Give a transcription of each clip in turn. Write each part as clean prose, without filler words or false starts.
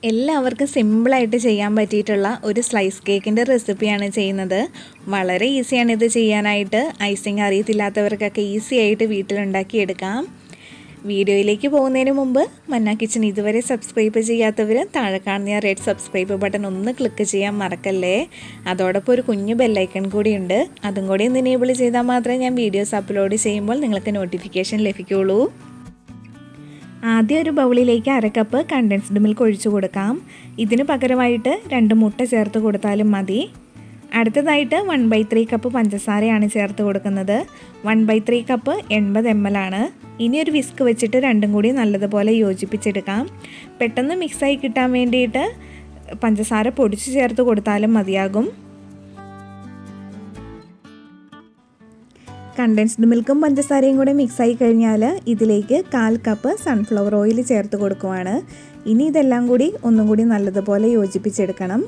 എല്ലാവർക്കും സിമ്പിളായിട്ട് ചെയ്യാൻ പറ്റിയിട്ടുള്ള ഒരു സ്ലൈസ് കേക്കിൻ്റെ റെസിപ്പിയാണ് ചെയ്യുന്നത്. വളരെ ഈസിയാണ് ഇത് ചെയ്യാനായിട്ട്. ഐസിങ് അറിയത്തില്ലാത്തവർക്കൊക്കെ ഈസി ആയിട്ട് വീട്ടിലുണ്ടാക്കിയെടുക്കാം. വീഡിയോയിലേക്ക് പോകുന്നതിന് മുമ്പ് മന്ന കിച്ചൺ ഇതുവരെ സബ്സ്ക്രൈബ് ചെയ്യാത്തവർ താഴെ കാണുന്ന റെഡ് സബ്സ്ക്രൈബ് ബട്ടൺ ഒന്ന് ക്ലിക്ക് ചെയ്യാൻ മറക്കല്ലേ. അതോടൊപ്പം ഒരു കുഞ്ഞു ബെല്ലൈക്കൺ കൂടിയുണ്ട്, അതും കൂടി ഒന്ന് എനേബിൾ ചെയ്താൽ മാത്രമേ ഞാൻ വീഡിയോസ് അപ്ലോഡ് ചെയ്യുമ്പോൾ നിങ്ങൾക്ക് നോട്ടിഫിക്കേഷൻ ലഭിക്കുകയുള്ളൂ. ആദ്യം ഒരു ബൗളിലേക്ക് 1/2 കപ്പ് കണ്ടൻസ്ഡ് മിൽക്ക് ഒഴിച്ചു കൊടുക്കാം. ഇതിന് പകരമായിട്ട് 2 മുട്ട ചേർത്ത് കൊടുത്താലും മതി. അടുത്തതായിട്ട് 1/3 കപ്പ് പഞ്ചസാരയാണ് ചേർത്ത് കൊടുക്കുന്നത്. 1/3 കപ്പ് 80 ml ആണ്. ഇനി ഒരു വിസ്ക് വെച്ചിട്ട് രണ്ടും കൂടി നല്ലതുപോലെ യോജിപ്പിച്ചെടുക്കാം. പെട്ടെന്ന് മിക്സായി കിട്ടാൻ വേണ്ടിയിട്ട് പഞ്ചസാര പൊടിച്ച് ചേർത്ത് കൊടുത്താലും മതിയാകും. കണ്ടൻസ്ഡ് മിൽക്കും പഞ്ചസാരയും കൂടെ മിക്സായി കഴിഞ്ഞാൽ ഇതിലേക്ക് 1/4 കപ്പ് സൺഫ്ലവർ ഓയിൽ ചേർത്ത് കൊടുക്കുവാണ്. ഇനി ഇതെല്ലാം കൂടി ഒന്നും കൂടി നല്ലതുപോലെ യോജിപ്പിച്ചെടുക്കണം.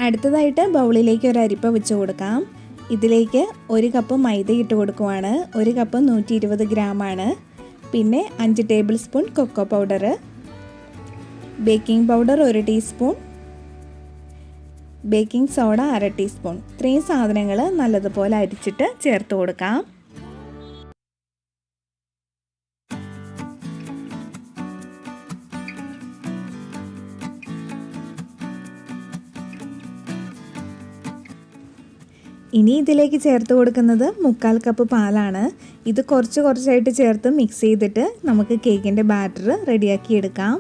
അടുത്തതായിട്ട് ബൗളിലേക്ക് ഒരു അരിപ്പ വെച്ച് കൊടുക്കാം. ഇതിലേക്ക് 1 കപ്പ് മൈദ ഇട്ട് കൊടുക്കുവാണ്. 1 കപ്പ് 120 ഗ്രാമാണ്. പിന്നെ 5 tablespoon cocoa powder, baking powder 1 teaspoon, baking soda 1/2 teaspoon. ഇത്രയും സാധനങ്ങൾ നല്ലതുപോലെ അരിച്ചിട്ട് ചേർത്ത് കൊടുക്കാം. ഇനി ഇതിലേക്ക് ചേർത്ത് കൊടുക്കുന്നത് 1/4 കപ്പ് പാലാണ്. ഇത് കുറച്ചായിട്ട് ചേർത്ത് മിക്സ് ചെയ്തിട്ട് നമുക്ക് കേക്കിൻ്റെ ബാറ്റർ റെഡിയാക്കി എടുക്കാം.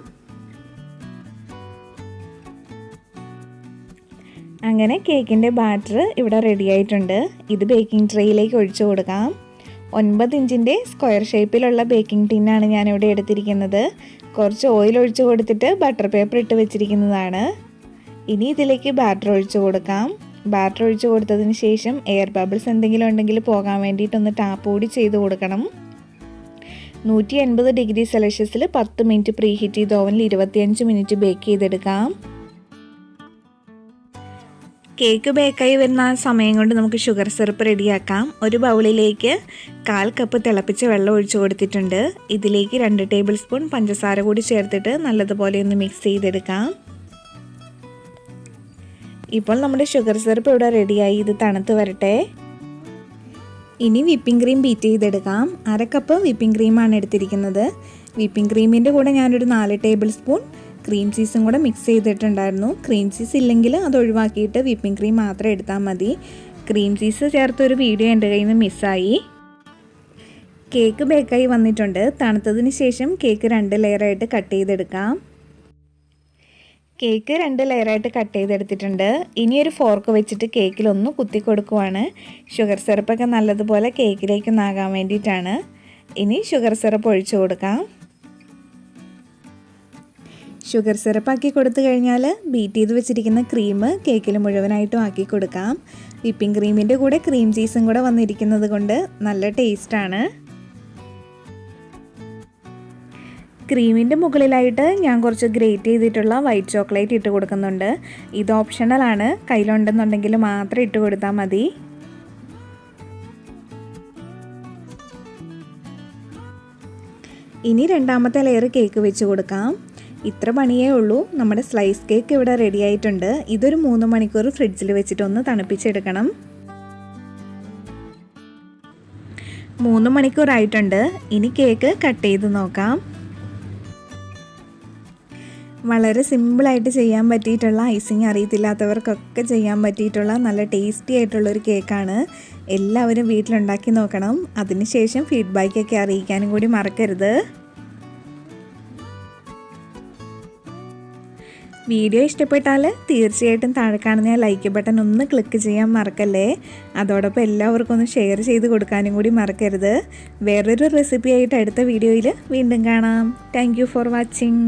അങ്ങനെ കേക്കിൻ്റെ ബാറ്റർ ഇവിടെ റെഡി ആയിട്ടുണ്ട്. ഇത് ബേക്കിംഗ് ട്രേയിലേക്ക് ഒഴിച്ചു കൊടുക്കാം. 9 ഇഞ്ചിൻ്റെ സ്ക്വയർ ഷേപ്പിലുള്ള ബേക്കിംഗ് ടിന്നാണ് ഞാനിവിടെ എടുത്തിരിക്കുന്നത്. കുറച്ച് ഓയിൽ ഒഴിച്ചു കൊടുത്തിട്ട് ബട്ടർ പേപ്പർ ഇട്ട് വെച്ചിരിക്കുന്നതാണ്. ഇനി ഇതിലേക്ക് ബാറ്റർ ഒഴിച്ചു കൊടുക്കാം. ബാറ്റർ ഒഴിച്ചു കൊടുത്തതിന് ശേഷം എയർ ബബിൾസ് എന്തെങ്കിലും ഉണ്ടെങ്കിൽ പോകാൻ വേണ്ടിയിട്ടൊന്ന് ടാപ്പ് കൂടി ചെയ്ത് കൊടുക്കണം. 180 ഡിഗ്രി സെൽഷ്യസിൽ 10 മിനിറ്റ് പ്രീ ഹീറ്റ് ചെയ്ത് ഓവനിൽ 25 മിനിറ്റ് ബേക്ക് ചെയ്തെടുക്കാം. കേക്ക് ബേക്കായി വരുന്ന സമയം കൊണ്ട് നമുക്ക് ഷുഗർ സിറപ്പ് റെഡിയാക്കാം. ഒരു ബൗളിലേക്ക് 1/4 കപ്പ് തിളപ്പിച്ച വെള്ളം ഒഴിച്ചു കൊടുത്തിട്ടുണ്ട്. ഇതിലേക്ക് 2 ടേബിൾ സ്പൂൺ പഞ്ചസാര കൂടി ചേർത്തിട്ട് നല്ലതുപോലെ ഒന്ന് മിക്സ് ചെയ്തെടുക്കാം. ഇപ്പോൾ നമ്മുടെ ഷുഗർ സിറപ്പ് ഇവിടെ റെഡിയായി. ഇത് തണുത്ത് വരട്ടെ. ഇനി വിപ്പിംഗ് ക്രീം ബീറ്റ് ചെയ്തെടുക്കാം. 1/2 കപ്പ് വിപ്പിംഗ് ക്രീമാണ് എടുത്തിരിക്കുന്നത്. വിപ്പിംഗ് ക്രീമിൻ്റെ കൂടെ ഞാനൊരു 4 ടേബിൾ സ്പൂൺ ക്രീം ചീസും കൂടെ മിക്സ് ചെയ്തിട്ടുണ്ടായിരുന്നു. ക്രീം ചീസ് ഇല്ലെങ്കിൽ അത് ഒഴിവാക്കിയിട്ട് വിപ്പിംഗ് ക്രീം മാത്രം എടുത്താൽ മതി. ക്രീം ചീസ് ചേർത്തൊരു വീഡിയോ എൻ്റെ കയ്യിൽ നിന്ന് മിസ്സായി. കേക്ക് ബേക്കായി വന്നിട്ടുണ്ട്. തണുത്തതിന് ശേഷം കേക്ക് 2 ലെയറായിട്ട് കട്ട് ചെയ്തെടുക്കാം. കേക്ക് 2 ലെയറായിട്ട് കട്ട് ചെയ്തെടുത്തിട്ടുണ്ട്. ഇനി ഒരു ഫോർക്ക് വെച്ചിട്ട് കേക്കിലൊന്ന് കുത്തി കൊടുക്കുവാണ്. ഷുഗർ സിറപ്പൊക്കെ നല്ലതുപോലെ കേക്കിലേക്കൊന്നാകാൻ വേണ്ടിയിട്ടാണ്. ഇനി ഷുഗർ സിറപ്പ് ഒഴിച്ചു കൊടുക്കാം. ഷുഗർ സിറപ്പാക്കി കൊടുത്തു കഴിഞ്ഞാൽ ബീറ്റ് ചെയ്ത് വെച്ചിരിക്കുന്ന ക്രീം കേക്കിൽ മുഴുവനായിട്ടും ആക്കി കൊടുക്കാം. വിപ്പിംഗ് ക്രീമിൻ്റെ കൂടെ ക്രീം ചീസും കൂടെ വന്നിരിക്കുന്നത് കൊണ്ട് നല്ല ടേസ്റ്റാണ്. ക്രീമിൻ്റെ മുകളിലായിട്ട് ഞാൻ കുറച്ച് ഗ്രേറ്റ് ചെയ്തിട്ടുള്ള വൈറ്റ് ചോക്ലേറ്റ് ഇട്ട് കൊടുക്കുന്നുണ്ട്. ഇത് ഓപ്ഷണലാണ്, കയ്യിലുണ്ടെന്നുണ്ടെങ്കിൽ മാത്രം ഇട്ട് കൊടുത്താൽ മതി. ഇനി രണ്ടാമത്തെ ലെയർ കേക്ക് വെച്ച് കൊടുക്കാം. ഇത്ര പണിയേ ഉള്ളൂ. നമ്മുടെ സ്ലൈസ് കേക്ക് ഇവിടെ റെഡി ആയിട്ടുണ്ട്. ഇതൊരു 3 മണിക്കൂർ ഫ്രിഡ്ജിൽ വെച്ചിട്ട് ഒന്ന് തണുപ്പിച്ചെടുക്കണം. 3 മണിക്കൂറായിട്ടുണ്ട്. ഇനി കേക്ക് കട്ട് ചെയ്ത് നോക്കാം. വളരെ സിമ്പിളായിട്ട് ചെയ്യാൻ പറ്റിയിട്ടുള്ള, ഐസിങ് അറിയത്തില്ലാത്തവർക്കൊക്കെ ചെയ്യാൻ പറ്റിയിട്ടുള്ള നല്ല ടേസ്റ്റി ആയിട്ടുള്ളൊരു കേക്കാണ്. എല്ലാവരും വീട്ടിലുണ്ടാക്കി നോക്കണം. അതിനുശേഷം ഫീഡ്ബാക്കൊക്കെ അറിയിക്കാനും കൂടി മറക്കരുത്. വീഡിയോ ഇഷ്ടപ്പെട്ടാൽ തീർച്ചയായിട്ടും താഴെ കാണുന്ന ലൈക്ക് ബട്ടൺ ഒന്ന് ക്ലിക്ക് ചെയ്യാൻ മറക്കല്ലേ. അതോടൊപ്പം എല്ലാവർക്കും ഒന്ന് ഷെയർ ചെയ്ത് കൊടുക്കാനും കൂടി മറക്കരുത്. വേറൊരു റെസിപ്പി ആയിട്ട് അടുത്ത വീഡിയോയിൽ വീണ്ടും കാണാം. Thank you for watching.